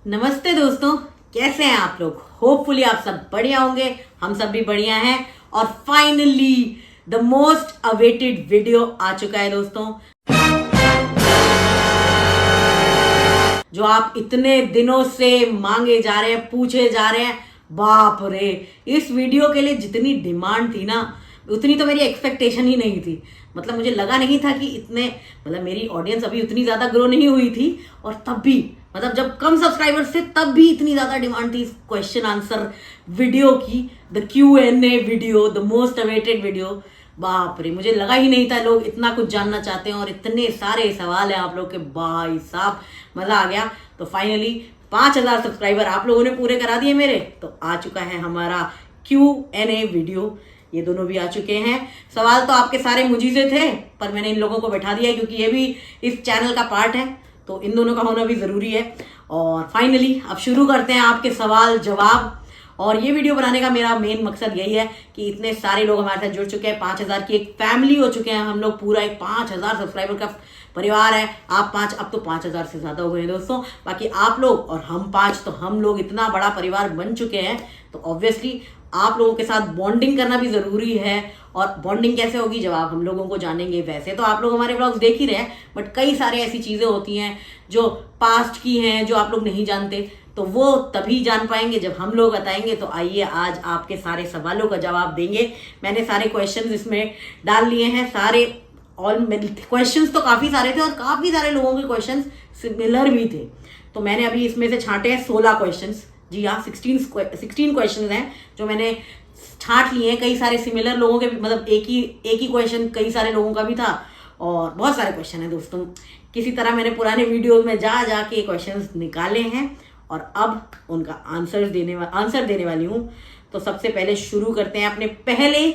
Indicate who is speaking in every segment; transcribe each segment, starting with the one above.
Speaker 1: नमस्ते दोस्तों, कैसे हैं आप लोग। होपफुली आप सब बढ़िया होंगे, हम सब भी बढ़िया हैं। और finally the most awaited video आ चुका है दोस्तों, जो आप इतने दिनों से मांगे जा रहे हैं, पूछे जा रहे हैं। बाप रे, इस वीडियो के लिए जितनी डिमांड थी ना, उतनी तो मेरी एक्सपेक्टेशन ही नहीं थी। मतलब मुझे लगा नहीं था कि इतने, मतलब मेरी ऑडियंस अभी उतनी ज्यादा ग्रो नहीं हुई थी, और तब भी मतलब जब कम सब्सक्राइबर्स थे तब भी इतनी ज्यादा डिमांड थी इस क्वेश्चन आंसर वीडियो की, the Q&A video, the most awaited video. बाप रे, मुझे लगा ही नहीं था लोग इतना कुछ जानना चाहते हैं और इतने सारे सवाल हैं आप लोग के। भाई साहब, मजा आ गया। तो फाइनली 5,000 सब्सक्राइबर आप लोगों ने पूरे करा दिए मेरे, तो आ चुका है हमारा Q&A वीडियो। ये दोनों भी आ चुके हैं। सवाल तो आपके सारे मुझी से थे, पर मैंने इन लोगों को बैठा दिया है क्योंकि ये भी इस चैनल का पार्ट है, तो इन दोनों का होना भी जरूरी है। और फाइनली अब शुरू करते हैं आपके सवाल जवाब। और ये वीडियो बनाने का मेरा मेन मकसद यही है कि इतने सारे लोग हमारे साथ जुड़ चुके हैं, 5,000 की एक फैमिली हो चुके हैं हम लोग, पूरा एक 5,000 सब्सक्राइबर का परिवार है। आप 5, अब तो 5,000 से ज्यादा हो गए हैं दोस्तों। बाकी आप लोग और हम 5, तो हम लोग इतना बड़ा परिवार बन चुके हैं। तो ऑब्वियसली आप लोगों के साथ बॉन्डिंग करना भी जरूरी है। और बॉन्डिंग कैसे होगी जब आप हम लोगों को जानेंगे। वैसे तो आप लोग हमारे ब्लॉग्स देख ही रहे हैं, बट कई सारे ऐसी चीजें होती हैं जो पास्ट की हैं, जो आप लोग नहीं जानते, तो वो तभी जान पाएंगे जब हम लोग बताएंगे। तो आइए आज आपके सारे सवालों का जवाब देंगे। मैंने सारे क्वेश्चंस इसमें डाल लिए हैं, सारे ऑल क्वेश्चंस तो काफी सारे थे और काफी सारे लोगों के क्वेश्चंस सिमिलर भी थे। तो मैंने अभी इसमें से छांटे हैं 16 क्वेश्चंस। जी हाँ, 16 क्वेश्चंस हैं जो मैंने छांट लिए हैं। कई सारे सिमिलर लोगों के, मतलब एक ही क्वेश्चन कई सारे लोगों का भी था, और बहुत सारे क्वेश्चन है दोस्तों। किसी तरह मैंने पुराने वीडियोस में जा के क्वेश्चंस निकाले हैं और अब उनका आंसर देने वाली हूँ। तो सबसे पहले शुरू करते हैं अपने पहले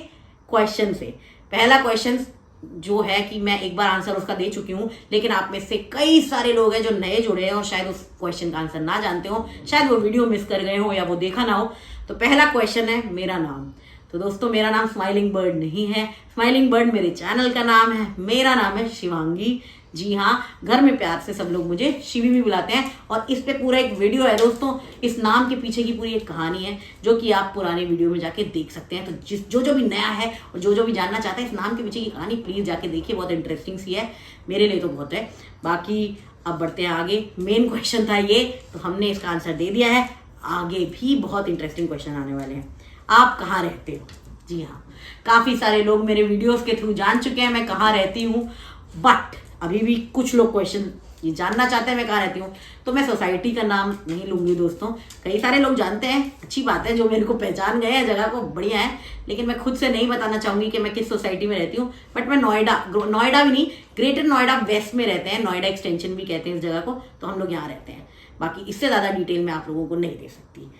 Speaker 1: क्वेश्चन से। पहला क्वेश्चन जो है कि मैं एक बार आंसर उसका दे चुकी हूँ, लेकिन आप में से कई सारे लोग हैं जो नए जुड़े हैं और शायद उस क्वेश्चन का आंसर ना जानते हो, शायद वो वीडियो मिस कर गए हो या वो देखा ना हो। तो पहला क्वेश्चन है मेरा नाम। तो दोस्तों, मेरा नाम स्माइलिंग बर्ड नहीं है। स्माइलिंग बर्ड मेरे चैनल का नाम है। मेरा नाम है शिवांगी। जी हाँ, घर में प्यार से सब लोग मुझे शिवी भी बुलाते हैं। और इस पे पूरा एक वीडियो है दोस्तों। इस नाम के पीछे की पूरी एक कहानी है जो कि आप पुराने वीडियो में जाके देख सकते हैं। तो जो भी नया है और जो भी जानना चाहता है इस नाम के पीछे की कहानी, प्लीज जाके देखिए, बहुत इंटरेस्टिंग सी है। मेरे लिए तो बहुत है। बाकी अब बढ़ते हैं आगे। मेन क्वेश्चन था ये, तो हमने इसका आंसर दे दिया है। आगे भी बहुत इंटरेस्टिंग क्वेश्चन आने वाले हैं। आप कहाँ रहते हो? जी हाँ, काफी सारे लोग मेरे वीडियोस के थ्रू जान चुके हैं मैं कहाँ रहती हूँ, बट अभी भी कुछ लोग क्वेश्चन ये जानना चाहते हैं मैं कहाँ रहती हूँ। तो मैं सोसाइटी का नाम नहीं लूंगी दोस्तों। कई सारे लोग जानते हैं, अच्छी बात है, जो मेरे को पहचान गए हैं जगह को, बढ़िया है। लेकिन मैं खुद से नहीं बताना चाहूंगी कि मैं किस सोसाइटी में रहती हूँ। बट मैं नोएडा भी नहीं, ग्रेटर नोएडा वेस्ट में रहते हैं। नोएडा एक्सटेंशन भी कहते हैं इस जगह को। तो हम लोग यहाँ रहते हैं। बाकी इससे ज्यादा डिटेल मैं आप लोगों को नहीं दे सकती।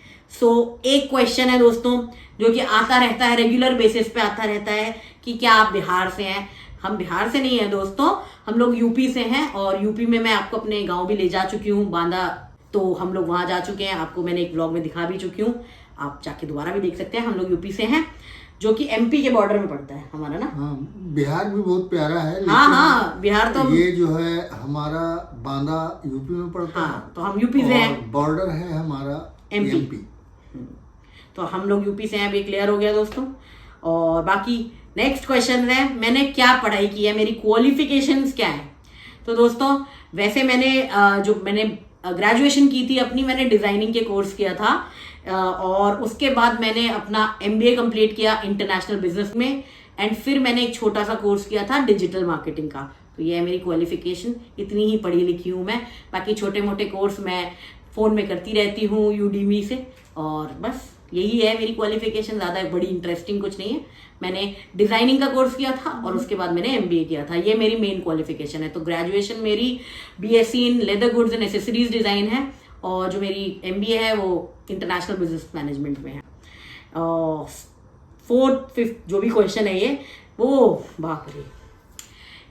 Speaker 1: एक क्वेश्चन है दोस्तों जो कि आता रहता है, रेगुलर बेसिस पे आता रहता है कि क्या आप बिहार से हैं? हम बिहार से नहीं है दोस्तों, हम लोग यूपी से हैं। और यूपी में मैं आपको अपने गांव भी ले जा चुकी हूँ, बांदा। तो हम लोग वहां जा चुके हैं, आपको मैंने एक ब्लॉग में दिखा भी चुकी हूँ, आप जाके दोबारा भी देख सकते हैं। हम लोग यूपी से हैं, जो कि एमपी के बॉर्डर में पड़ता है हमारा ना।
Speaker 2: हाँ, बिहार भी बहुत प्यारा है, लेकिन
Speaker 1: हाँ, बिहार तो
Speaker 2: ये जो है हमारा बांदा यूपी में पड़ता है।
Speaker 1: तो हम यूपी से हैं,
Speaker 2: बॉर्डर है हमारा एमपी।
Speaker 1: तो हम लोग यूपी से हैं। अभी क्लियर हो गया दोस्तों। और बाकी नेक्स्ट क्वेश्चन है, मैंने क्या पढ़ाई की है, मेरी क्वालिफिकेशंस क्या है। तो दोस्तों, वैसे मैंने ग्रेजुएशन की थी अपनी, मैंने डिजाइनिंग के कोर्स किया था। और उसके बाद मैंने अपना MBA कंप्लीट किया इंटरनेशनल बिजनेस में। एंड फिर मैंने एक छोटा सा कोर्स किया था डिजिटल मार्केटिंग का। तो ये है मेरी क्वालिफिकेशन, इतनी ही पढ़ी लिखी हूँ मैं। बाकी छोटे मोटे कोर्स मैं फोन में करती रहती हूँ यूडीमी से, और बस यही है मेरी क्वालिफिकेशन। ज्यादा बड़ी इंटरेस्टिंग कुछ नहीं है। मैंने डिजाइनिंग का कोर्स किया था और उसके बाद मैंने MBA किया था। ये मेरी मेन क्वालिफिकेशन है। तो ग्रेजुएशन मेरी BSc in leather goods and accessories design है, और जो मेरी MBA है वो इंटरनेशनल बिजनेस मैनेजमेंट में है। 4th 5th जो भी क्वेश्चन है ये, वो बाप रे,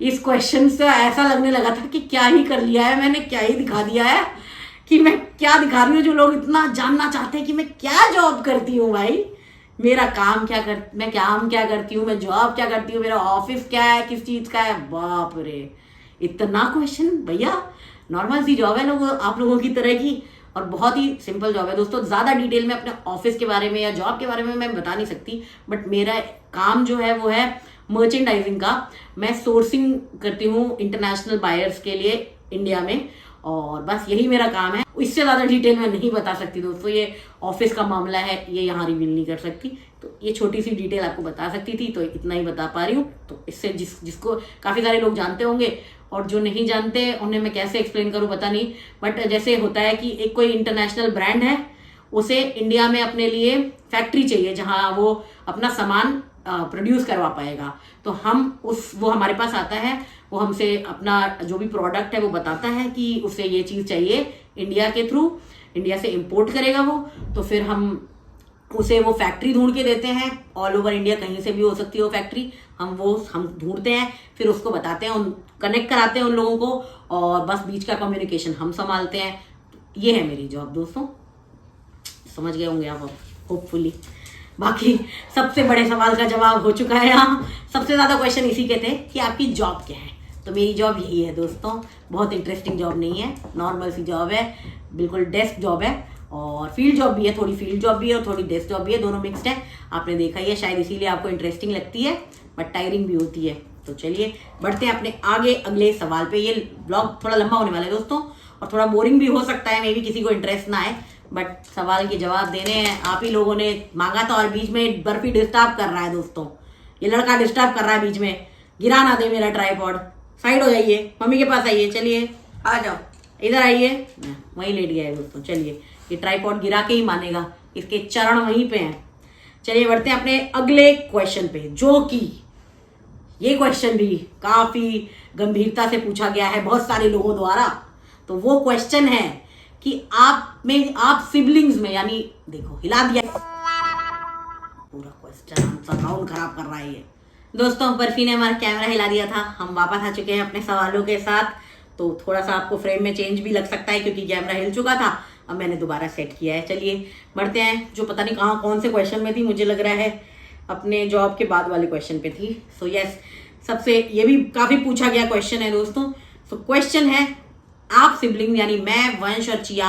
Speaker 1: इस क्वेश्चन से ऐसा लगने लगा था कि क्या ही कर लिया है मैंने, क्या ही दिखा दिया है, कि मैं क्या दिखा रही हूँ। जो लोग इतना जानना चाहते हैं कि मैं क्या जॉब करती हूँ, भाई मेरा काम क्या मैं काम क्या करती हूँ, मैं जॉब क्या करती हूँ, मेरा ऑफिस क्या है, किस चीज का है। बाप रे, इतना क्वेश्चन भैया, नॉर्मल सी जॉब है लोगों आप लोगों की तरह की, और बहुत ही सिंपल जॉब है दोस्तों। ज़्यादा डिटेल में अपने ऑफिस के बारे में या जॉब के बारे में मैं बता नहीं सकती, बट मेरा काम जो है वो है मर्चेंडाइजिंग का। मैं सोर्सिंग करती हूँ इंटरनेशनल बायर्स के लिए इंडिया में, और बस यही मेरा काम है। इससे ज़्यादा डिटेल में नहीं बता सकती दोस्तों, ये ऑफिस का मामला है, ये यहाँ रिवील नहीं कर सकती। तो ये छोटी सी डिटेल आपको बता सकती थी, तो इतना ही बता पा रही हूँ। तो इससे जिसको काफ़ी सारे लोग जानते होंगे, और जो नहीं जानते उन्हें मैं कैसे एक्सप्लेन करूँ पता नहीं। बट जैसे होता है कि एक कोई इंटरनेशनल ब्रांड है, उसे इंडिया में अपने लिए फैक्ट्री चाहिए जहाँ वो अपना सामान प्रोड्यूस करवा पाएगा। तो वो हमारे पास आता है, वो हमसे अपना जो भी प्रोडक्ट है वो बताता है कि उसे ये चीज़ चाहिए इंडिया के थ्रू, इंडिया से इंपोर्ट करेगा वो। तो फिर हम उसे वो फैक्ट्री ढूंढ के देते हैं, ऑल ओवर इंडिया कहीं से भी हो सकती है वो फैक्ट्री। हम ढूंढते हैं, फिर उसको बताते हैं, कनेक्ट कराते हैं उन लोगों को, और बस बीच का कम्युनिकेशन हम संभालते हैं। ये है मेरी जॉब दोस्तों, समझ गए होंगे आप होपफुली। बाकी सबसे बड़े सवाल का जवाब हो चुका है यहाँ। सबसे ज़्यादा क्वेश्चन इसी के थे कि आपकी जॉब क्या है। तो मेरी जॉब यही है दोस्तों, बहुत इंटरेस्टिंग जॉब नहीं है, नॉर्मल सी जॉब है, बिल्कुल डेस्क जॉब है, और फील्ड जॉब भी है, थोड़ी फील्ड जॉब भी है और थोड़ी डेस्क जॉब भी है, दोनों मिक्स्ड है। आपने देखा ही है, शायद इसीलिए आपको इंटरेस्टिंग लगती है, बट टायरिंग भी होती है। तो चलिए बढ़ते हैं अपने आगे अगले सवाल पे। ये ब्लॉग थोड़ा लंबा होने वाला है दोस्तों, और थोड़ा बोरिंग भी हो सकता है, मे बी किसी को इंटरेस्ट ना आए, बट सवाल के जवाब देने हैं, आप ही लोगों ने मांगा था। और बीच में बर्फी डिस्टर्ब कर रहा है दोस्तों, ये लड़का डिस्टर्ब कर रहा है बीच में, गिरा ना दे मेरा ट्राइपॉड। साइड हो जाइए, मम्मी के पास आइए, चलिए आ जाओ, इधर आइए। वहीं लेट गया है दोस्तों, चलिए ये ट्राइपॉड गिरा के ही मानेगा, इसके चरण वहीं पे हैं। चलिए बढ़ते हैं अपने अगले क्वेश्चन पे, जो कि ये क्वेश्चन भी काफी गंभीरता से पूछा गया है बहुत सारे लोगों द्वारा। तो वो क्वेश्चन है कि आप सिबलिंग्स में, यानी देखो हिला दिया पूरा क्वेश्चन, साउंड खराब कर रहा है ये दोस्तों। बर्फी ने हमारा कैमरा हिला दिया था, हम वापस आ चुके हैं अपने सवालों के साथ। तो थोड़ा सा आपको फ्रेम में चेंज भी लग सकता है क्योंकि कैमरा हिल चुका था, अब मैंने दोबारा सेट किया है। चलिए बढ़ते हैं, जो पता नहीं कौन से क्वेश्चन में थी, मुझे लग रहा है अपने जॉब के बाद वाले क्वेश्चन पे थी। सो यस, सबसे ये भी काफी पूछा गया क्वेश्चन है दोस्तों। सो क्वेश्चन है, आप सिबलिंग यानी मैं, वंश और चिया,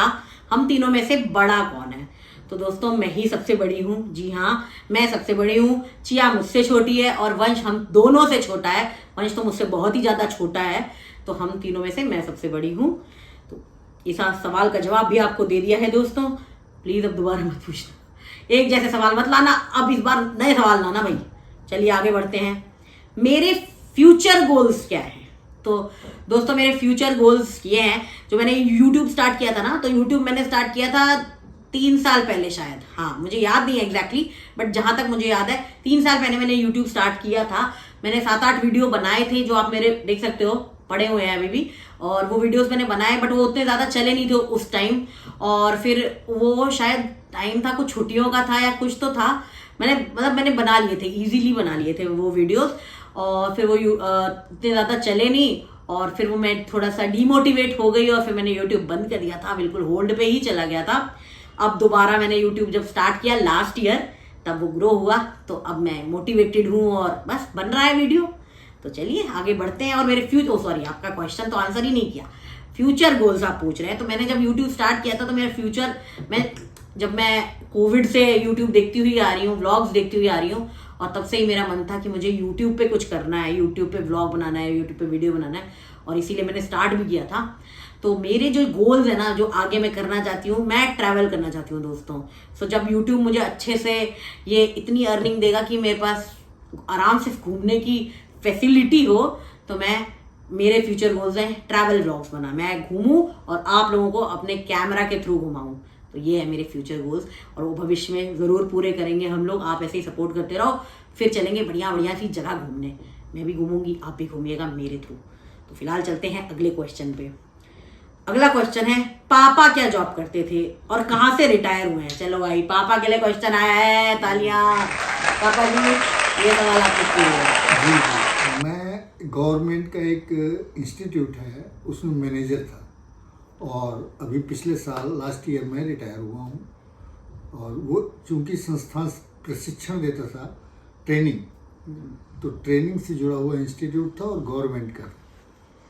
Speaker 1: हम तीनों में से बड़ा कौन है? तो दोस्तों मैं ही सबसे बड़ी हूँ, जी हाँ मैं सबसे बड़ी हूँ। चिया मुझसे छोटी है और वंश हम दोनों से छोटा है। वंश तो मुझसे बहुत ही ज़्यादा छोटा है, तो हम तीनों में से मैं सबसे बड़ी हूँ। तो इस सवाल का जवाब भी आपको दे दिया है दोस्तों। प्लीज़ अब दोबारा मत पूछना, एक जैसे सवाल मत लाना, अब इस बार नए सवाल लाना भाई। चलिए आगे बढ़ते हैं, मेरे फ्यूचर गोल्स क्या है? तो दोस्तों मेरे फ्यूचर गोल्स ये हैं, जो मैंने यूट्यूब स्टार्ट किया था ना, तो यूट्यूब मैंने स्टार्ट किया था 3 साल पहले शायद, हाँ मुझे याद नहीं है एग्जैक्टली, बट जहाँ तक मुझे याद है 3 साल पहले मैंने यूट्यूब स्टार्ट किया था। मैंने 7-8 वीडियो बनाए थे, जो आप मेरे देख सकते हो, पड़े हुए हैं अभी भी। और वो वीडियोस मैंने बनाए, बट वो उतने ज़्यादा चले नहीं थे उस टाइम। और फिर वो शायद टाइम था कुछ छुट्टियों का था या कुछ तो था, मैंने बना लिए थे, ईजीली बना लिए थे वो वीडियोस। और फिर वो इतने ज़्यादा चले नहीं, और फिर वो मैं थोड़ा सा डीमोटिवेट हो गई, और फिर मैंने यूट्यूब बंद कर दिया था, बिल्कुल होल्ड पे ही चला गया था। अब दोबारा मैंने यूट्यूब जब स्टार्ट किया लास्ट ईयर, तब वो ग्रो हुआ, तो अब मैं मोटिवेटेड हूँ और बस बन रहा है वीडियो। तो चलिए आगे बढ़ते हैं। और मेरे सॉरी आपका क्वेश्चन तो आंसर ही नहीं किया, फ्यूचर गोल्स आप पूछ रहे हैं। तो मैंने जब यूट्यूब स्टार्ट किया था, तो मेरा फ्यूचर, जब मैं कोविड से यूट्यूब देखती हुई आ रही हूँ, व्लॉग्स देखती हुई आ रही हूँ, और तब से ही मेरा मन था कि मुझे यूट्यूब पे कुछ करना है, यूट्यूब पे व्लॉग बनाना है, यूट्यूब पे वीडियो बनाना है, और इसीलिए मैंने स्टार्ट भी किया था। तो मेरे जो गोल्स है ना, जो आगे मैं करना चाहती हूँ, मैं ट्रैवल करना चाहती हूँ दोस्तों। सो जब यूट्यूब मुझे अच्छे से ये इतनी अर्निंग देगा कि मेरे पास आराम से घूमने की फैसिलिटी हो, तो मेरे फ्यूचर गोल्स हैं ट्रैवल व्लॉग्स बना, मैं घूमूं और आप लोगों को अपने कैमरा के थ्रू घुमाऊं। तो ये है मेरे फ्यूचर गोल्स, और वो भविष्य में ज़रूर पूरे करेंगे हम लोग। आप ऐसे ही सपोर्ट करते रहो, फिर चलेंगे बढ़िया बढ़िया सी जगह घूमने। मैं भी घूमूंगी, आप भी घूमिएगा मेरे थ्रू। तो फिलहाल चलते हैं अगले क्वेश्चन पे। अगला क्वेश्चन है, पापा क्या जॉब करते थे और कहाँ से रिटायर हुए हैं? चलो भाई, पापा के लिए क्वेश्चन आया है, तालियां पापा जी, ये सवाल आप पूछते हैं।
Speaker 2: जी, मैं गवर्नमेंट का एक इंस्टीट्यूट है, उसमें मैनेजर था, और अभी पिछले साल लास्ट ईयर में रिटायर हुआ हूँ। और वो चूँकि संस्थान प्रशिक्षण देता था, ट्रेनिंग, तो ट्रेनिंग से जुड़ा हुआ इंस्टीट्यूट था और गवर्नमेंट का,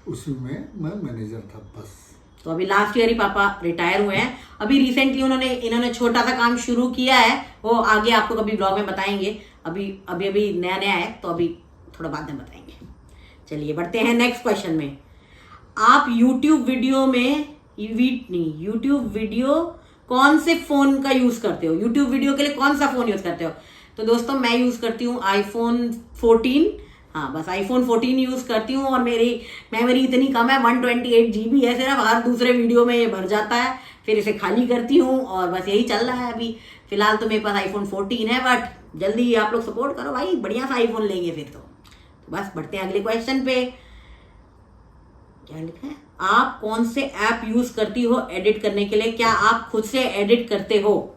Speaker 2: उसमें मैं मैनेजर था बस।
Speaker 1: तो अभी लास्ट ईयर ही पापा रिटायर हुए हैं। अभी रिसेंटली इन्होंने छोटा सा काम शुरू किया है, वो आगे आपको कभी ब्लॉग में बताएंगे। अभी अभी अभी नया नया है, तो अभी थोड़ा बाद में बताएंगे। चलिए बढ़ते हैं नेक्स्ट क्वेश्चन में। आप यूट्यूब वीडियो कौन से फोन का यूज करते हो? यूट्यूब वीडियो के लिए कौन सा फोन यूज करते हो? तो दोस्तों मैं यूज करती हूँ आईफोन 14। हाँ, बस आईफोन 14 यूज करती हूँ, और मेरी मेमोरी इतनी कम है, 128 GB है सिर्फ। हर दूसरे वीडियो में ये भर जाता है, फिर इसे खाली करती हूँ, और बस यही चल रहा है अभी फिलहाल। तो मेरे पास आईफोन 14 है, बट जल्दी आप लोग सपोर्ट करो भाई, बढ़िया सा आईफोन लेंगे फिर तो बस बढ़ते हैं अगले क्वेश्चन पे। क्या लिखा है? आप कौन से ऐप यूज करती हो एडिट करने के लिए? क्या आप खुद से एडिट करते हो?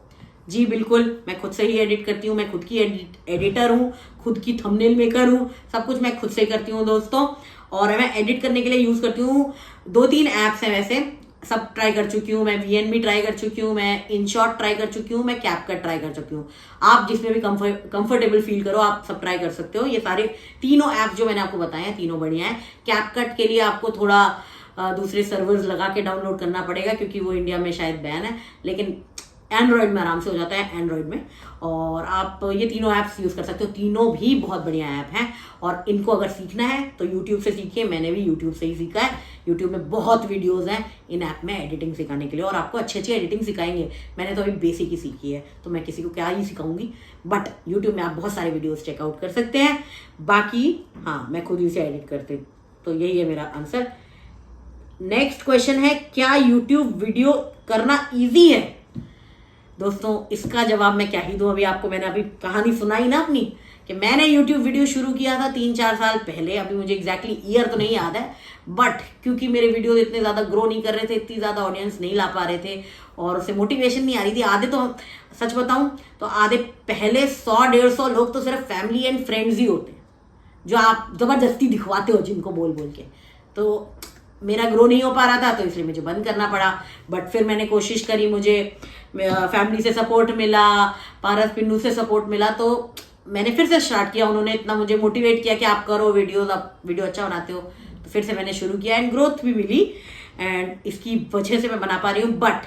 Speaker 1: जी बिल्कुल, मैं खुद से ही एडिट करती हूँ। मैं खुद की एडिटर हूँ, खुद की थंबनेल मेकर हूँ, सब कुछ मैं खुद से करती हूँ दोस्तों। और मैं एडिट करने के लिए यूज करती हूँ 2-3 ऐप्स हैं, वैसे सब ट्राई कर चुकी हूँ मैं। VNV ट्राई कर चुकी हूँ मैं, InShot ट्राई कर चुकी हूँ मैं, CapCut ट्राई कर चुकी हूँ। आप जिसमें भी कंफर्टेबल फील करो आप सब ट्राई कर सकते हो। ये सारे तीनों ऐप्स जो मैंने आपको बताए हैं तीनों बढ़िया है। CapCut के लिए आपको थोड़ा दूसरे सर्वर्स लगा के डाउनलोड करना पड़ेगा, क्योंकि वो इंडिया में शायद बैन है, लेकिन एंड्रॉयड में आराम से हो जाता है, एंड्रॉयड में। और आप ये तीनों ऐप्स यूज कर सकते हो, तीनों भी बहुत बढ़िया ऐप हैं। और इनको अगर सीखना है तो यूट्यूब से सीखिए, मैंने भी यूट्यूब से ही सीखा है। यूट्यूब में बहुत वीडियोस हैं इन ऐप में एडिटिंग सिखाने के लिए, और आपको अच्छी अच्छी एडिटिंग सिखाएंगे। मैंने तो अभी बेसिक ही सीखी है, तो मैं किसी को क्या ही सिखाऊंगी, बट यूट्यूब में आप बहुत सारे वीडियोस चेकआउट कर सकते हैं। बाकी हाँ, मैं खुद ही से एडिट करती, तो यही है मेरा आंसर। नेक्स्ट क्वेश्चन है, क्या यूट्यूब वीडियो करना ईजी है? दोस्तों इसका जवाब मैं क्या ही दूं। अभी आपको मैंने अभी कहानी सुनाई ना अपनी, कि मैंने YouTube वीडियो शुरू किया था 3-4 साल पहले। अभी मुझे एग्जैक्टली ईयर तो नहीं याद है, बट क्योंकि मेरे वीडियो इतने ज़्यादा ग्रो नहीं कर रहे थे, इतनी ज़्यादा ऑडियंस नहीं ला पा रहे थे, और उससे मोटिवेशन नहीं आ रही थी। आधे तो सच बताऊं तो आधे पहले 100-150 लोग तो सिर्फ फैमिली एंड फ्रेंड्स ही होते हैं, जो आप ज़बरदस्ती दिखवाते हो जिनको बोल बोल के। तो मेरा ग्रो नहीं हो पा रहा था, तो इसलिए मुझे बंद करना पड़ा। बट फिर मैंने कोशिश करी, मुझे फैमिली से सपोर्ट मिला, पारस पिन्नू से सपोर्ट मिला, तो मैंने फिर से स्टार्ट किया। उन्होंने इतना मुझे मोटिवेट किया कि आप करो वीडियोस, आप वीडियो अच्छा बनाते हो, तो फिर से मैंने शुरू किया, एंड ग्रोथ भी मिली, एंड इसकी वजह से मैं बना पा रही हूँ। बट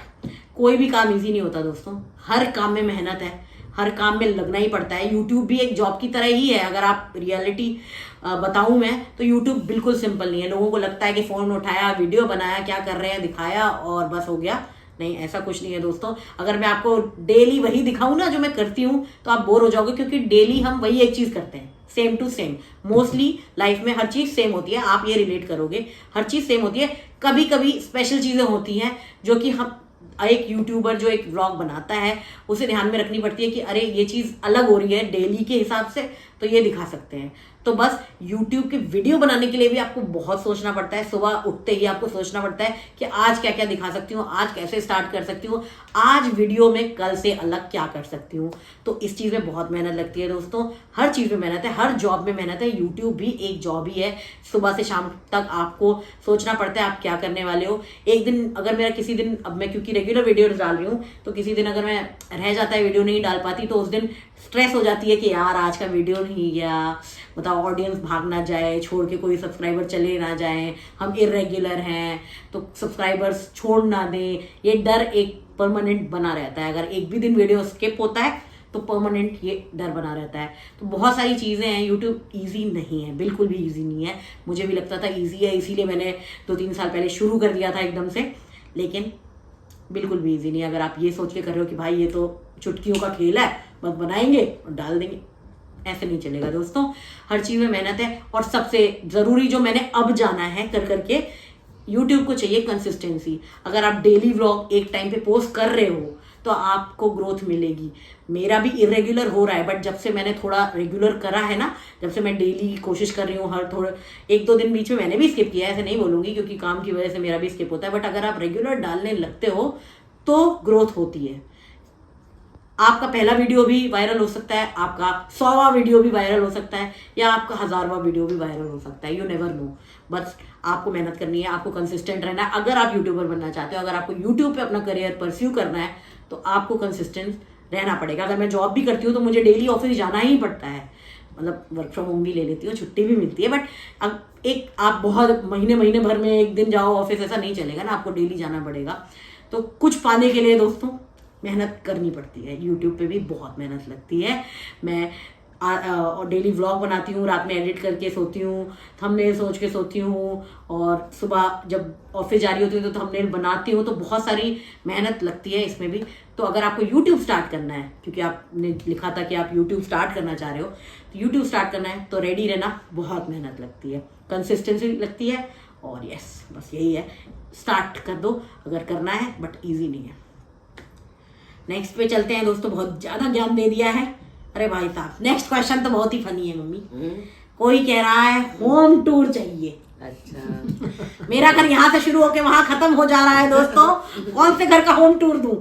Speaker 1: कोई भी काम ईजी नहीं होता दोस्तों, हर काम में मेहनत है, हर काम में लगना ही पड़ता है। यूट्यूब भी एक जॉब की तरह ही है। अगर आप रियलिटी बताऊं मैं, तो यूट्यूब बिल्कुल सिंपल नहीं है। लोगों को लगता है कि फोन उठाया, वीडियो बनाया, क्या कर रहे हैं दिखाया और बस हो गया। नहीं, ऐसा कुछ नहीं है दोस्तों। अगर मैं आपको डेली वही दिखाऊं ना जो मैं करती हूँ, तो आप बोर हो जाओगे, क्योंकि डेली हम वही एक चीज करते हैं, same to same. Mostly life में हर चीज सेम होती है, आप ये रिलेट करोगे, हर चीज सेम होती है। कभी कभी स्पेशल चीजें होती हैं जो कि हम, एक यूट्यूबर जो एक व्लॉग बनाता है, उसे ध्यान में रखनी पड़ती है कि अरे ये चीज अलग हो रही है डेली के हिसाब से, तो ये दिखा सकते हैं। तो बस यूट्यूब के वीडियो बनाने के लिए भी आपको बहुत सोचना पड़ता है। सुबह उठते ही आपको सोचना पड़ता है कि आज क्या क्या दिखा सकती हूँ, आज कैसे स्टार्ट कर सकती हूँ, आज वीडियो में कल से अलग क्या कर सकती हूँ। तो इस चीज़ में बहुत मेहनत लगती है दोस्तों, हर चीज़ में मेहनत है, हर जॉब में मेहनत है। यूट्यूब भी एक जॉब ही है। सुबह से शाम तक आपको सोचना पड़ता है आप क्या करने वाले हो। एक दिन अगर मेरा किसी दिन, अब मैं क्योंकि रेगुलर वीडियो डाल रही हूँ, तो किसी दिन अगर मैं रह जाता है वीडियो नहीं डाल पाती, तो उस दिन स्ट्रेस हो जाती है कि यार आज का वीडियो नहीं गया, बताओ ऑडियंस भाग ना जाए, छोड़ के कोई सब्सक्राइबर चले ना जाए, हम इरेगुलर हैं तो सब्सक्राइबर्स छोड़ ना दें। ये डर एक परमानेंट बना रहता है। अगर एक भी दिन वीडियो स्किप होता है तो परमानेंट ये डर बना रहता है। तो बहुत सारी चीज़ें हैं, यूट्यूब ईजी नहीं है, बिल्कुल भी ईजी नहीं है। मुझे भी लगता था ईजी है, इसीलिए मैंने 2-3 साल पहले शुरू कर दिया था एकदम से, लेकिन बिल्कुल भी ईजी नहीं है। अगर आप ये सोच के कर रहे हो कि भाई ये तो चुटकियों का खेल है, बस बनाएंगे और डाल देंगे, ऐसे नहीं चलेगा दोस्तों। हर चीज़ में मेहनत है। और सबसे ज़रूरी जो मैंने अब जाना है कर करके, यूट्यूब को चाहिए कंसिस्टेंसी। अगर आप डेली व्लॉग एक टाइम पे पोस्ट कर रहे हो तो आपको ग्रोथ मिलेगी। मेरा भी इरेगुलर हो रहा है, बट जब से मैंने थोड़ा रेगुलर करा है ना, जब से मैं डेली कोशिश कर रही हूँ, हर थोड़ा 1-2 दिन बीच में मैंने भी स्किप किया है, ऐसे नहीं बोलूँगी, क्योंकि काम की वजह से मेरा भी स्किप होता है। बट अगर आप रेगुलर डालने लगते हो तो ग्रोथ होती है। आपका पहला वीडियो भी वायरल हो सकता है, आपका 100वां वीडियो भी वायरल हो सकता है, या आपका 1000वां वीडियो भी वायरल हो सकता है। You never know. बस आपको मेहनत करनी है, आपको कंसिस्टेंट रहना है। अगर आप यूट्यूबर बनना चाहते हो, अगर आपको यूट्यूब पे अपना करियर परस्यू करना है, तो आपको कंसिस्टेंट रहना पड़ेगा। अगर मैं जॉब भी करती हूँ तो मुझे डेली ऑफिस जाना ही पड़ता है, मतलब वर्क फ्रॉम होम भी ले लेती हूँ, छुट्टी भी मिलती है, बट अब एक आप बहुत महीने भर में एक दिन जाओ ऑफिस, ऐसा नहीं चलेगा ना, आपको डेली जाना पड़ेगा। तो कुछ पाने के लिए दोस्तों मेहनत करनी पड़ती है। यूट्यूब पे भी बहुत मेहनत लगती है। मैं और डेली व्लॉग बनाती हूँ, रात में एडिट करके सोती हूँ, थंबनेल सोच के सोती हूँ, और सुबह जब ऑफिस जा रही होती हूँ तो थंबनेल बनाती हूँ। तो बहुत सारी मेहनत लगती है इसमें भी। तो अगर आपको यूट्यूब स्टार्ट करना है, क्योंकि आपने लिखा था कि आप यूट्यूब स्टार्ट करना चाह रहे हो, तो यूट्यूब स्टार्ट करना है तो रेडी रहना, बहुत मेहनत लगती है, कंसिस्टेंसी लगती है, और यस बस यही है, स्टार्ट कर दो अगर करना है, बट ईजी नहीं है। नेक्स्ट पे चलते हैं दोस्तों, बहुत ज़्यादा ज्ञान दे दिया है। अरे भाई साहब, नेक्स्ट क्वेश्चन तो बहुत ही फनी है मम्मी। कोई कह रहा है होम टूर चाहिए।
Speaker 3: अच्छा।
Speaker 1: मेरा घर यहाँ से शुरू होके वहां खत्म हो जा रहा है दोस्तों, कौन से घर का होम टूर दूं?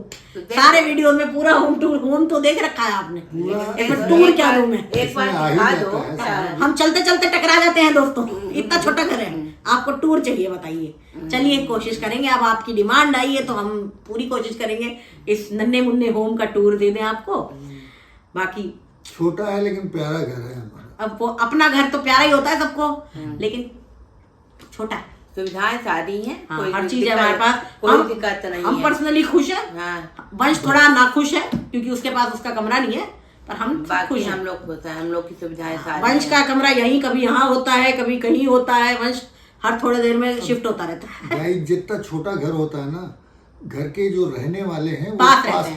Speaker 1: सारे वीडियो में पूरा होम तो देख रखा है आपने, एक बार टूर क्या दूं मैं?
Speaker 3: एक बार दिखा दो।
Speaker 1: हम चलते चलते टकरा जाते हैं दोस्तों, इतना छोटा घर है, आपको टूर चाहिए, बताइए। चलिए कोशिश करेंगे, अब आपकी डिमांड आई है तो हम पूरी कोशिश करेंगे इस नन्हे मुन्ने होम का टूर दे दें आपको। बाकी
Speaker 2: छोटा है लेकिन प्यारा घर है हमारा।
Speaker 1: अब वो अपना घर तो प्यारा ही होता है सबको, लेकिन छोटा है।
Speaker 3: सुविधाएं सारी हैं,
Speaker 1: हाँ,
Speaker 3: कोई
Speaker 1: हर चीज है हमारे पास,
Speaker 3: कोई दिक्कत नहीं है।
Speaker 1: हम पर्सनली खुश हैं।
Speaker 3: हाँ।
Speaker 1: वंश थोड़ा नाखुश है क्योंकि उसके पास उसका कमरा नहीं है, पर हम खुश
Speaker 3: बाकी
Speaker 1: हैं।
Speaker 3: हम लोग खुश हैं, हम लोग की सुविधाएं सारी
Speaker 1: वंश
Speaker 3: हैं।
Speaker 1: का कमरा यहीं कभी यहाँ होता है, कभी कहीं होता है, वंश हर थोड़े देर में शिफ्ट होता रहता है।
Speaker 2: भाई जितना छोटा घर होता है ना, घर के जो रहने वाले हैं वो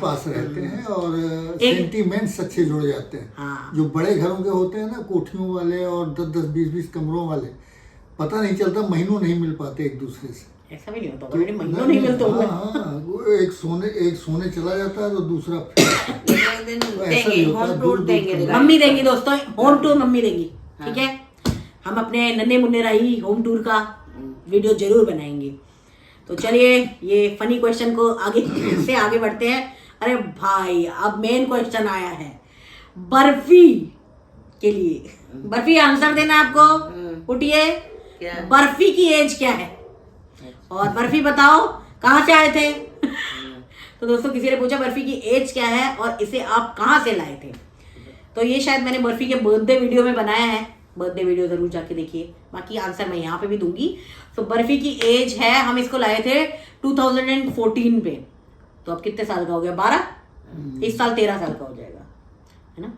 Speaker 2: पास रहते हैं और सेंटीमेंट्स अच्छे जुड़ जाते हैं।
Speaker 1: हाँ।
Speaker 2: जो बड़े घरों के होते हैं ना, कोठियों वाले और 10-10, 20-20 कमरों वाले, पता नहीं चलता, महीनों नहीं मिल पाते एक दूसरे से।
Speaker 1: ऐसा भी नहीं होता, ऑलरेडी महीनों नहीं मिलते होंगे।
Speaker 2: हाँ, वो एक सोने चला जाता है तो दूसरा
Speaker 3: एक दिन
Speaker 2: ऐसा
Speaker 3: देंगे,
Speaker 2: भी होता है,
Speaker 3: होम टूर
Speaker 2: दूर-दूर
Speaker 3: देंगे।
Speaker 2: का।
Speaker 1: मम्मी देंगी दोस्तों, होम टूर मम्मी देंगी, ठीक है। हम अपने नन्हे मुन्ने राही होम टूर का वीडियो जरूर बनाएंगे। तो चलिए ये फनी क्वेश्चन को आगे बढ़ते हैं। अरे भाई, अब मेन क्वेश्चन आया है बर्फी के लिए। बर्फी आंसर देना है आपको, उठिए।
Speaker 3: क्या?
Speaker 1: बर्फी की एज क्या है? और बर्फी बताओ कहाँ से आए थे? तो दोस्तों किसी ने पूछा बर्फी की एज क्या है और इसे आप कहाँ से लाए थे। तो ये शायद मैंने बर्फी के बर्थडे वीडियो में बनाया है, बर्थडे वीडियो जरूर जाके देखिए, बाकी आंसर मैं यहाँ पे भी दूंगी। तो बर्फी की एज है, हम इसको लाए थे 2014 पे, तो अब कितने साल का हो गया? 12। इस साल 13 साल का हो जाएगा, है ना?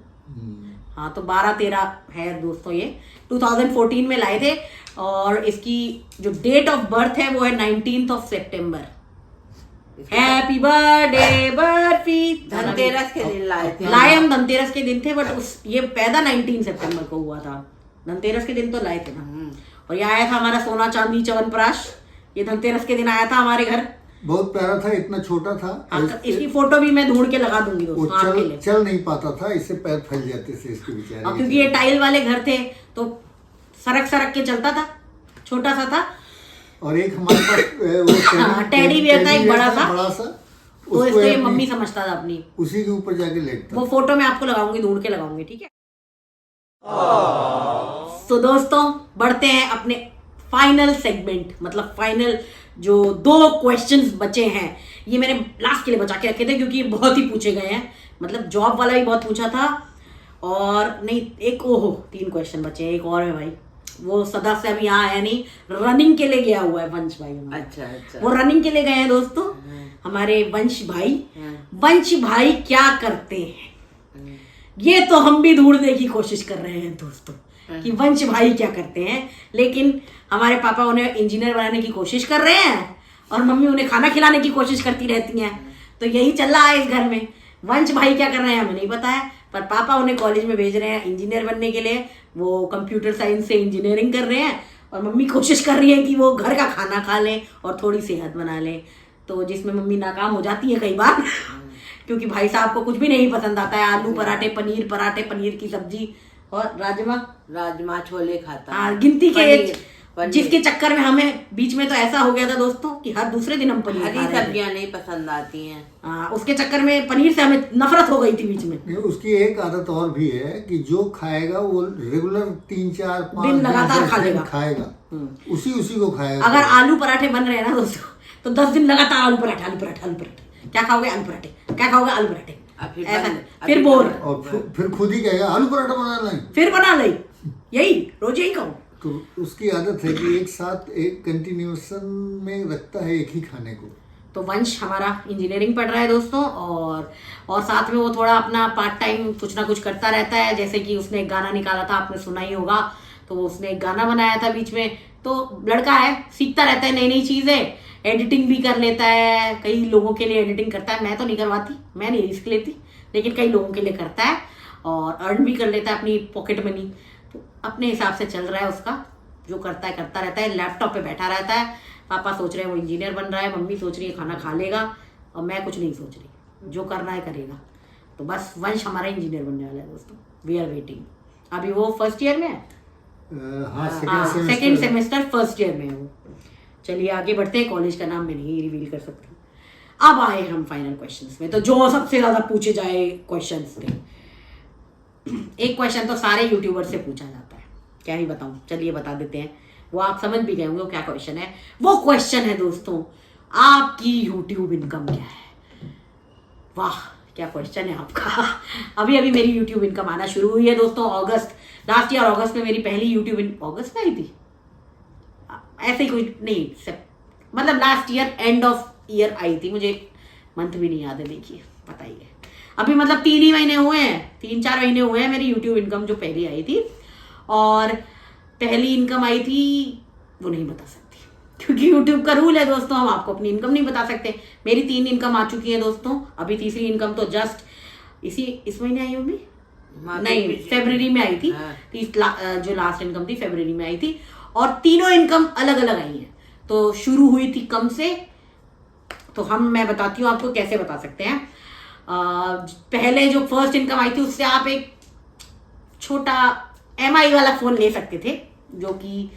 Speaker 1: हाँ, तो 12-13 है दोस्तों। ये 2014 में लाए थे और इसकी जो डेट ऑफ बर्थ है वो है 19 सितंबर। Happy birthday Barfi.
Speaker 3: धनतेरस के दिन लाए थे।
Speaker 1: लाए हम धनतेरस के दिन थे, बट ये पैदा 19 सितंबर को हुआ था। धनतेरस के दिन तो लाए थे ना। और ये आया था हमारा सोना चांदी च्यवनप्राश, ये धनतेरस के दिन आया था हमारे घर।
Speaker 2: बहुत प्यारा था, इतना छोटा था।
Speaker 1: इसकी फोटो भी मैं ढूंढ के लगा दूंगी
Speaker 2: वो
Speaker 1: दोस्तों।
Speaker 2: चल नहीं पाता था, इससे पैर फैल जाते थे इसके बेचारे।
Speaker 1: और क्योंकि ये टाइल वाले घर थे तो सरक के चलता था, छोटा सा था।
Speaker 2: और एक हमारे पास वो
Speaker 1: टेडी बियर था, एक बड़ा सा,
Speaker 2: उसको
Speaker 1: इसको ये मम्मी समझता था अपनी,
Speaker 2: उसी के ऊपर जाके लेटता।
Speaker 1: वो फोटो मैं आपको लगाऊंगी, ढूंढ के लगाऊंगी, ठीक है। तो दोस्तों बढ़ते हैं अपने फाइनल सेगमेंट, मतलब फाइनल जो 2 क्वेश्चंस बचे हैं, ये मैंने लास्ट के लिए बचा के रखे थे क्योंकि बहुत ही पूछे गए हैं। मतलब जॉब वाला भी बहुत पूछा था, और नहीं एक 3 क्वेश्चन बचे हैं, एक और है भाई, वो सदा से अभी यहाँ है नहीं, रनिंग के लिए गया हुआ है वंश भाई हमारा।
Speaker 3: अच्छा।
Speaker 1: वो रनिंग के लिए गए हैं दोस्तों हमारे वंश भाई। वंश भाई क्या करते हैं, ये तो हम भी ढूंढने की कोशिश कर रहे हैं दोस्तों कि वंश भाई क्या करते हैं। लेकिन हमारे पापा उन्हें इंजीनियर बनाने की कोशिश कर रहे हैं और मम्मी उन्हें खाना खिलाने की कोशिश करती रहती हैं। तो यही चल रहा है इस घर में। वंश भाई क्या कर रहे हैं हमें नहीं पता है, पर पापा उन्हें कॉलेज में भेज रहे हैं इंजीनियर बनने के लिए। वो कंप्यूटर साइंस से इंजीनियरिंग कर रहे हैं और मम्मी कोशिश कर रही है कि वो घर का खाना खा लें और थोड़ी सेहत बना लें। तो जिसमें मम्मी नाकाम हो जाती है कई बार क्योंकि भाई साहब को कुछ भी नहीं पसंद आता है। आलू पराठे, पनीर की सब्जी और
Speaker 3: राजमा छोले खाता है।
Speaker 1: हाँ, गिनती के जिसके चक्कर में हमें बीच में तो ऐसा हो गया था दोस्तों कि हर दूसरे दिन हम पनीर खा रहे थे।
Speaker 3: हरी सब्जियां नहीं पसंद आती हैं।
Speaker 1: हाँ, उसके चक्कर में पनीर से हमें नफरत हो गई थी बीच में।
Speaker 2: नहीं, उसकी एक आदत और भी है कि जो खाएगा वो रेगुलर 3-4-5
Speaker 1: दिन लगातार
Speaker 2: खाएगा, उसी को खाएगा।
Speaker 1: अगर आलू पराठे बन रहे हैं ना दोस्तों, तो 10 दिन लगातार आलू पराठे। क्या खाओगे? आलू पराठे। क्या खाओगे? आलू पराठे।
Speaker 3: फिर
Speaker 1: ऐसा
Speaker 3: बंद,
Speaker 1: फिर
Speaker 3: अभी
Speaker 1: बोर,
Speaker 3: बंद।
Speaker 2: और फिर खुद ही कहेगा आलू पराठा बना लें।
Speaker 1: फिर बना ले, यही रोज यही कहूँ।
Speaker 2: तो उसकी आदत है कि एक साथ एक कंटिन्यूएशन में रखता है एक ही खाने को।
Speaker 1: तो वंश हमारा इंजीनियरिंग पढ़ रहा है दोस्तों, और साथ में वो थोड़ा अपना पार्ट टाइम कुछ ना कुछ करता रहता है। जैसे कि उसने एक गाना निकाला था, आपने सुना ही होगा, तो उसने एक गाना बनाया था बीच में। तो लड़का है, सीखता रहता है नई नई चीज़ें, एडिटिंग भी कर लेता है, कई लोगों के लिए एडिटिंग करता है। मैं तो नहीं करवाती, मैं नहीं रिस्क लेती, लेकिन कई लोगों के लिए करता है और अर्न भी कर लेता है अपनी पॉकेट मनी। तो अपने हिसाब से चल रहा है उसका, जो करता है करता रहता है, लैपटॉप पे बैठा रहता है। पापा सोच रहे हैं वो इंजीनियर बन रहा है, मम्मी सोच रही है खाना खा लेगा, और मैं कुछ नहीं सोच रही, जो करना है करेगा। तो बस वंश हमारा इंजीनियर बनने वाला है दोस्तों, वी आर वेटिंग। अभी वो फर्स्ट ईयर में है,
Speaker 2: हाँ,
Speaker 1: सेकेंड सेमेस्टर फर्स्ट ईयर में है वो। चलिए आगे बढ़ते हैं, कॉलेज का नाम मैं नहीं रिवील कर सकती। अब आए हम फाइनल क्वेश्चंस में, तो जो सबसे ज्यादा पूछे जाए क्वेश्चंस थे। एक क्वेश्चन तो सारे यूट्यूबर से पूछा जाता है, क्या ही बताऊं, चलिए बता देते हैं। वो आप समझ भी गए होंगे वो क्या क्वेश्चन है। वो क्वेश्चन है दोस्तों, आपकी यूट्यूब इनकम क्या है। वाह क्या क्वेश्चन है आपका। अभी अभी मेरी यूट्यूब इनकम आना शुरू हुई है दोस्तों, अगस्त, लास्ट ईयर अगस्त में मेरी पहली यूट्यूब अगस्त में आई थी, ऐसे ही कोई नहीं, मतलब last year end of year I थी, मुझे मंथ भी नहीं याद है, देखिए बताइए। अभी मतलब 3 ही महीने हुए हैं, 3-4 महीने हुए हैं मेरी यूट्यूब इनकम जो पहली आई थी। और पहली इनकम आई थी वो नहीं बता सकती, क्योंकि यूट्यूब का रूल है दोस्तों, हम आपको अपनी इनकम नहीं बता सकते। मेरी 3 इनकम आ चुकी है दोस्तों, अभी तीसरी इनकम तो जस्ट इस महीने आई होगी, नहीं फरवरी में आई थी। जो लास्ट इनकम थी फरवरी में आई थी, और तीनों इनकम अलग अलग आई हैं। तो शुरू हुई थी कम से, तो मैं बताती हूँ आपको कैसे बता सकते हैं। पहले जो फर्स्ट इनकम आई थी उससे आप एक छोटा MI वाला फोन ले सकते थे, जो कि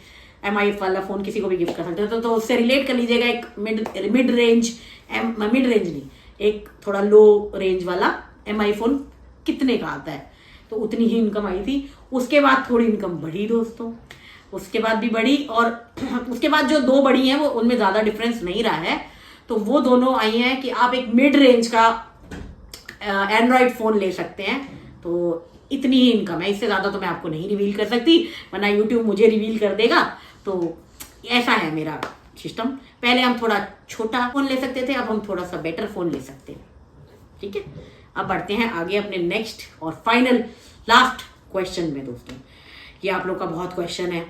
Speaker 1: MI वाला फोन किसी को भी गिफ्ट कर सकते थे। तो उससे रिलेट कर लीजिएगा, एक मिड रेंज नहीं, एक थोड़ा लो रेंज वाला MI फोन कितने का आता है, तो उतनी ही इनकम आई थी। उसके बाद थोड़ी इनकम बढ़ी दोस्तों, उसके बाद भी बढ़ी, और उसके बाद जो 2 बढ़ी हैं वो उनमें ज़्यादा डिफरेंस नहीं रहा है। तो वो दोनों आई हैं कि आप एक मिड रेंज का एंड्रॉयड फ़ोन ले सकते हैं। तो इतनी ही इनकम है, इससे ज़्यादा तो मैं आपको नहीं रिवील कर सकती, वरना यूट्यूब मुझे रिवील कर देगा। तो ऐसा है मेरा सिस्टम। पहले हम थोड़ा छोटा फ़ोन ले सकते थे, अब हम थोड़ा सा बेटर फ़ोन ले सकते हैं। ठीक है, अब बढ़ते हैं आगे अपने नेक्स्ट और फाइनल लास्ट क्वेश्चन में दोस्तों। ये आप लोग का बहुत क्वेश्चन है,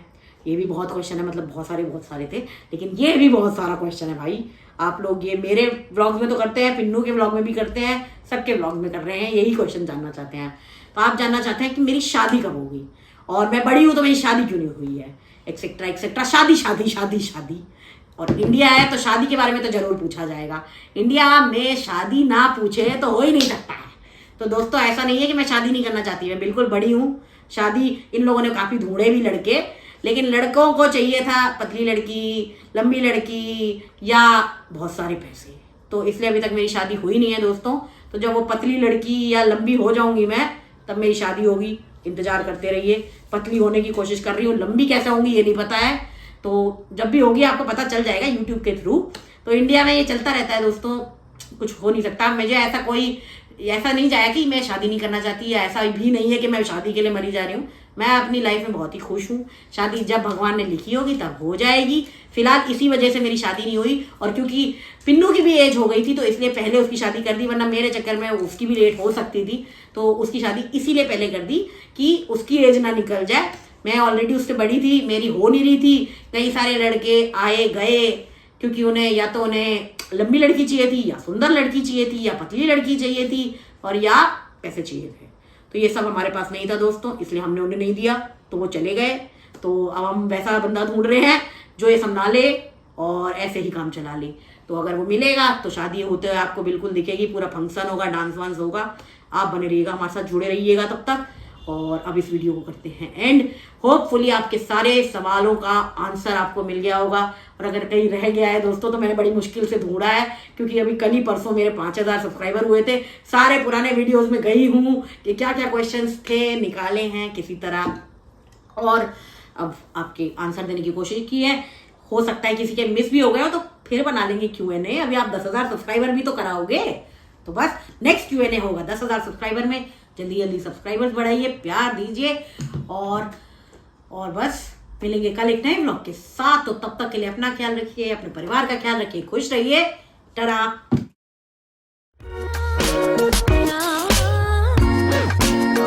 Speaker 1: ये भी बहुत क्वेश्चन है, मतलब बहुत सारे थे, लेकिन ये भी बहुत सारा क्वेश्चन है भाई। आप लोग ये मेरे व्लॉग में तो करते हैं, पिन्नू के व्लॉग में भी करते हैं, सबके व्लॉग में कर रहे हैं, यही क्वेश्चन जानना चाहते हैं। तो आप जानना चाहते हैं कि मेरी शादी कब होगी, और मैं बड़ी हूँ तो मेरी शादी क्यों नहीं हुई है, एक्सेट्रा एक्सेट्रा, शादी। और इंडिया है तो शादी के बारे में तो जरूर पूछा जाएगा। इंडिया में शादी ना पूछे तो हो ही नहीं सकता है। तो दोस्तों ऐसा नहीं है कि मैं शादी नहीं करना चाहती, मैं बिल्कुल बड़ी हूँ। शादी इन लोगों ने काफ़ी ढूंढे भी लड़के, लेकिन लड़कों को चाहिए था पतली लड़की, लंबी लड़की, या बहुत सारे पैसे, तो इसलिए अभी तक मेरी शादी हुई नहीं है दोस्तों। तो जब वो पतली लड़की या लंबी हो जाऊंगी मैं, तब मेरी शादी होगी, इंतजार करते रहिए। पतली होने की कोशिश कर रही हूँ, लंबी कैसे होंगी ये नहीं पता है, तो जब भी होगी आपको पता चल जाएगा यूट्यूब के थ्रू। तो इंडिया में ये चलता रहता है दोस्तों, कुछ हो नहीं सकता। मुझे ऐसा नहीं जाए कि मैं शादी नहीं करना चाहती, या ऐसा भी नहीं है कि मैं शादी के लिए मरी जा रही हूँ। मैं अपनी लाइफ में बहुत ही खुश हूँ। शादी जब भगवान ने लिखी होगी तब हो जाएगी। फिलहाल इसी वजह से मेरी शादी नहीं हुई, और क्योंकि पिन्नू की भी एज हो गई थी तो इसलिए पहले उसकी शादी कर दी, वरना मेरे चक्कर में उसकी भी लेट हो सकती थी। तो उसकी शादी इसीलिए पहले कर दी कि उसकी एज ना निकल जाए। मैं ऑलरेडी उससे बड़ी थी, मेरी हो नहीं रही थी। कई सारे लड़के आए गए, क्योंकि उन्हें या तो उन्हें लंबी लड़की चाहिए थी, या सुंदर लड़की चाहिए थी, या पतली लड़की चाहिए थी, और या पैसे चाहिए थे। तो ये सब हमारे पास नहीं था दोस्तों, इसलिए हमने उन्हें नहीं दिया, तो वो चले गए। तो अब हम वैसा बंदा ढूंढ रहे हैं जो ये संभाल ले और ऐसे ही काम चला ले। तो अगर वो मिलेगा तो शादी होते हुए आपको बिल्कुल दिखेगी, पूरा फंक्शन होगा, डांस वांस होगा। आप बने रहिएगा, हमारे साथ जुड़े रहिएगा तब तक। और अब इस वीडियो को करते हैं एंड। होपफुली आपके सारे सवालों का आंसर आपको मिल गया होगा, और अगर कहीं रह गया है दोस्तों तो मैंने बड़ी मुश्किल से ढूंढा है, क्योंकि अभी कल ही परसों मेरे 5000 सब्सक्राइबर हुए थे। सारे पुराने वीडियोस में गई हूँ कि क्या क्या क्वेश्चंस थे, निकाले हैं किसी तरह, और अब आपके आंसर देने की कोशिश की है। हो सकता है किसी के मिस भी हो गए हो तो फिर बना लेंगे Q&A। अभी आप 10,000 सब्सक्राइबर भी तो कराओगे, तो बस नेक्स्ट Q&A होगा 10,000 सब्सक्राइबर में। जल्दी जल्दी सब्सक्राइबर्स बढ़ाइए, प्यार दीजिए और बस मिलेंगे कल एक नए ब्लॉग के साथ। तो तब तक के लिए अपना ख्याल रखिए, अपने परिवार का ख्याल रखिए, खुश रहिए। टाटा।